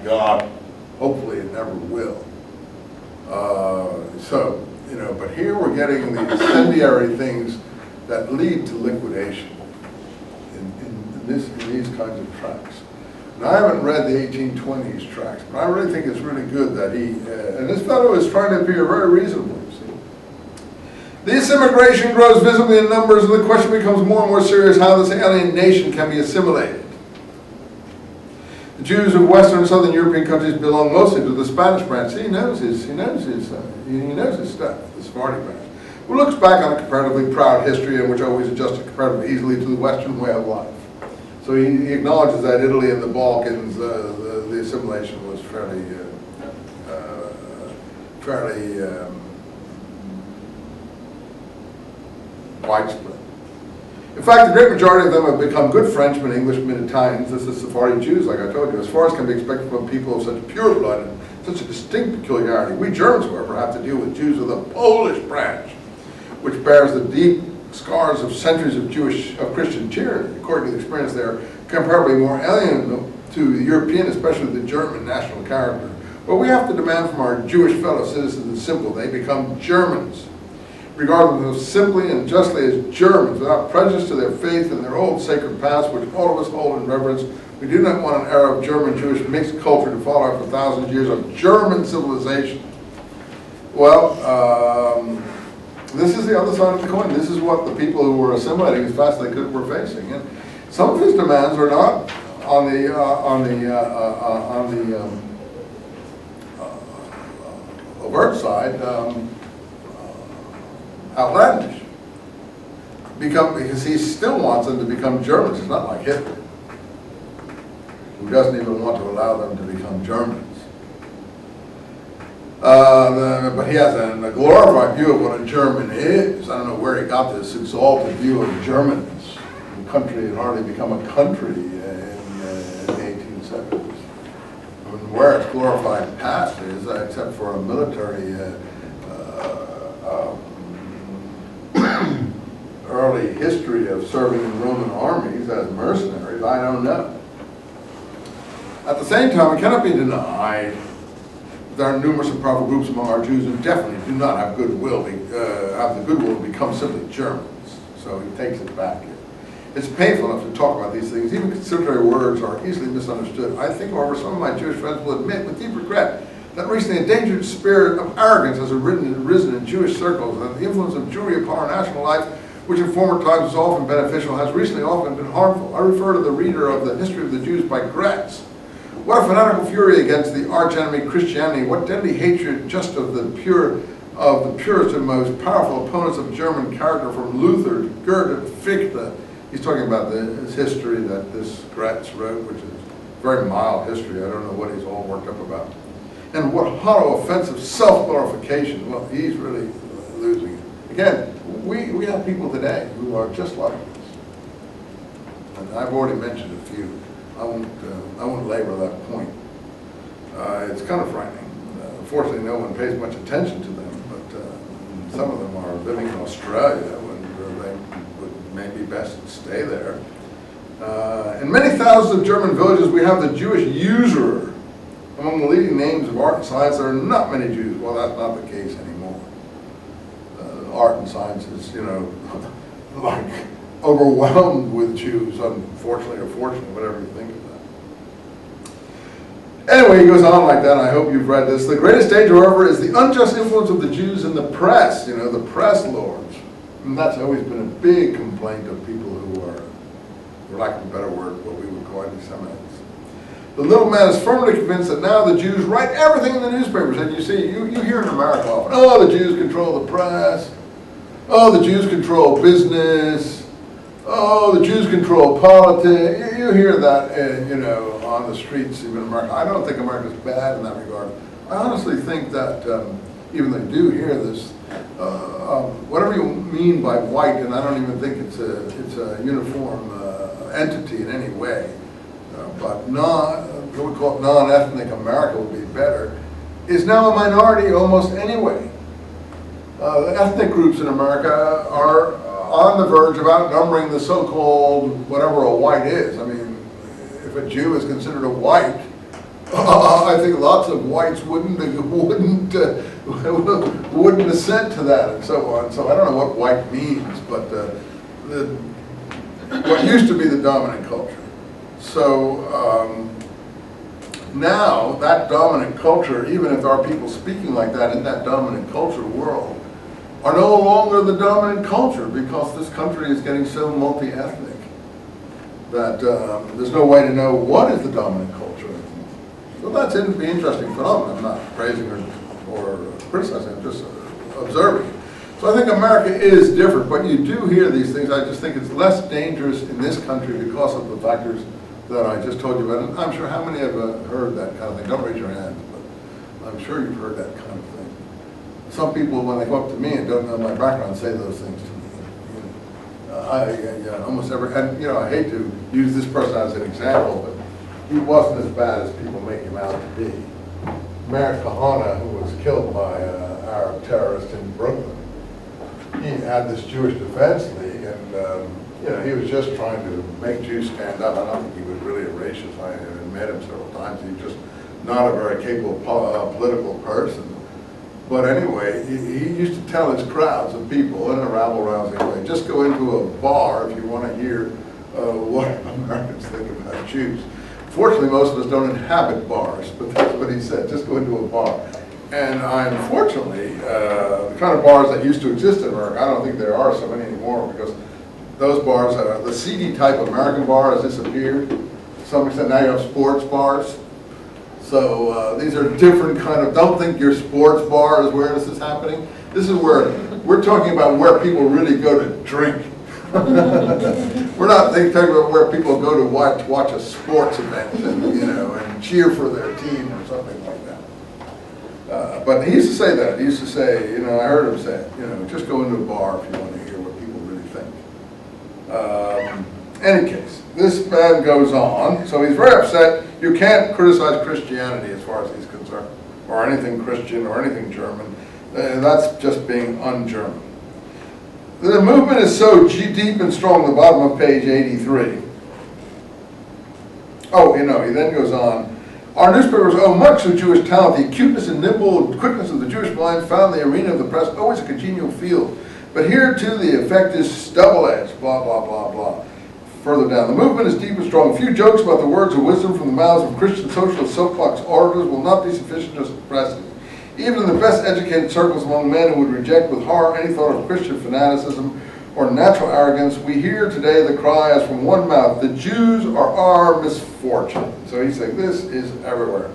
God, hopefully it never will. So, you know, but here we're getting the incendiary things that lead to liquidation in these kinds of tracts. And I haven't read the 1820s tracts, but I really think it's really good that he, and this fellow is trying to appear very reasonable, you see. This immigration grows visibly in numbers, and the question becomes more and more serious how this alien nation can be assimilated. The Jews of Western and Southern European countries belong mostly to the Spanish branch. See, he knows his stuff, the Sephardi branch, who looks back on a comparatively proud history and which always adjusted comparatively easily to the Western way of life. So he acknowledges that Italy and the Balkans, the assimilation was fairly widespread. In fact, the great majority of them have become good Frenchmen, Englishmen, Italians. This is Sephardi Jews, like I told you, as far as can be expected from people of such pure blood and such a distinct peculiarity. We Germans, however, have to deal with Jews of the Polish branch, which bears the deep scars of centuries of Christian tyranny. According to the experience, they are comparably more alien to the European, especially the German national character. What we have to demand from our Jewish fellow citizens is simple: they become Germans. Regard them simply and justly as Germans, without prejudice to their faith and their old sacred past, which all of us hold in reverence. We do not want an era of German-Jewish mixed culture to follow after 1,000 years of German civilization. Well, this is the other side of the coin. This is what the people who were assimilating as fast as they could were facing. And some of his demands are not on the overt side outlandish, because he still wants them to become Germans. It's not like Hitler, who doesn't even want to allow them to become Germans. But he has a glorified view of what a German is. I don't know where he got this exalted view of Germans. The country had hardly become a country in the 1870s. I mean, where its glorified past is, except for a military early history of serving in Roman armies as mercenaries, I don't know. At the same time, it cannot be denied there are numerous and powerful groups among our Jews who definitely do not have goodwill, have the goodwill to become simply Germans. So he takes it back here. It's painful enough to talk about these things. Even conciliatory words are easily misunderstood. I think, however, some of my Jewish friends will admit with deep regret that recently a dangerous spirit of arrogance has arisen in Jewish circles, and the influence of Jewry upon our national life, which in former times was often beneficial, has recently often been harmful. I refer to the reader of the History of the Jews by Gretz. What a fanatical fury against the archenemy Christianity! What deadly hatred just of the purest and most powerful opponents of German character, from Luther to Goethe to Fichte. He's talking about his history that this Gretz wrote, which is very mild history. I don't know what he's all worked up about. And what hollow, offensive self-glorification. Well, he's really losing it. Again, we have people today who are just like this. And I've already mentioned a few. I won't labor that point. It's kind of frightening. Fortunately, no one pays much attention to them, but some of them are living in Australia, and they would maybe best stay there. In many thousands of German villages, we have the Jewish usurer. Among the leading names of art and science, there are not many Jews. Well, that's not the case anymore. Art and science is, you know, like overwhelmed with Jews, unfortunately or fortunately, whatever you think of that. Anyway, he goes on like that, and I hope you've read this. The greatest danger, however, is the unjust influence of the Jews in the press, you know, the press lords. And that's always been a big complaint of people who are, for lack of a better word, what we would call anti-Semites. The little man is firmly convinced that now the Jews write everything in the newspapers. And you see, you hear in America often, oh, the Jews control the press. Oh, the Jews control business. Oh, the Jews control politics. You hear that, you know, on the streets, even in America. I don't think America's bad in that regard. I honestly think that, even though you do hear this, whatever you mean by white, and I don't even think it's a uniform entity in any way, but what we call non-ethnic America would be better, is now a minority almost anyway. The ethnic groups in America are on the verge of outnumbering the so-called whatever a white is. I mean, if a Jew is considered a white, I think lots of whites wouldn't assent to that and so on. So I don't know what white means, but what used to be the dominant culture. So now that dominant culture, even if there are people speaking like that in that dominant culture world, are no longer the dominant culture because this country is getting so multi-ethnic that there's no way to know what is the dominant culture. So that's an interesting phenomenon. I'm not praising or criticizing, I'm just observing. So I think America is different, but you do hear these things. I just think it's less dangerous in this country because of the factors that I just told you about. And I'm sure how many have heard that kind of thing. Don't raise your hands, but I'm sure you've heard that kind of thing. Some people, when they go up to me and don't know my background, say those things to me. Almost every, and I hate to use this person as an example, but he wasn't as bad as people make him out to be. Mayor Kahana, who was killed by an Arab terrorist in Brooklyn, he had this Jewish Defense League, and he was just trying to make Jews stand up. I don't think he was really a racist. I met him several times. He was just not a very capable political person. But anyway, he used to tell his crowds of people in a rabble-rousing way, just go into a bar if you want to hear what Americans think about Jews. Fortunately, most of us don't inhabit bars, but that's what he said, just go into a bar. And unfortunately, the kind of bars that used to exist in America, I don't think there are so many anymore, because those bars, the seedy type American bar has disappeared. To some extent, now you have sports bars. So these are different kind of, don't think your sports bar is where this is happening. This is where, we're talking about where people really go to drink. We're not talking about where people go to watch a sports event and, and cheer for their team or something like that. But he used to say that. He used to say, I heard him say it, just go into a bar if you want to hear what people really think. Any case, this man goes on, so he's very upset. You can't criticize Christianity as far as he's concerned, or anything Christian, or anything German. That's just being un-German. The movement is so deep and strong, the bottom of page 83. Oh, he then goes on. Our newspapers owe much to Jewish talent. The acuteness and nimble quickness of the Jewish mind found the arena of the press always a congenial field. But here, too, the effect is double-edged, blah, blah, blah, blah. Further down, the movement is deep and strong. A few jokes about the words of wisdom from the mouths of Christian socialist soapbox orators will not be sufficient to suppress it. Even in the best educated circles among men who would reject with horror any thought of Christian fanaticism or natural arrogance, we hear today the cry as from one mouth, the Jews are our misfortune. So he's saying this is everywhere.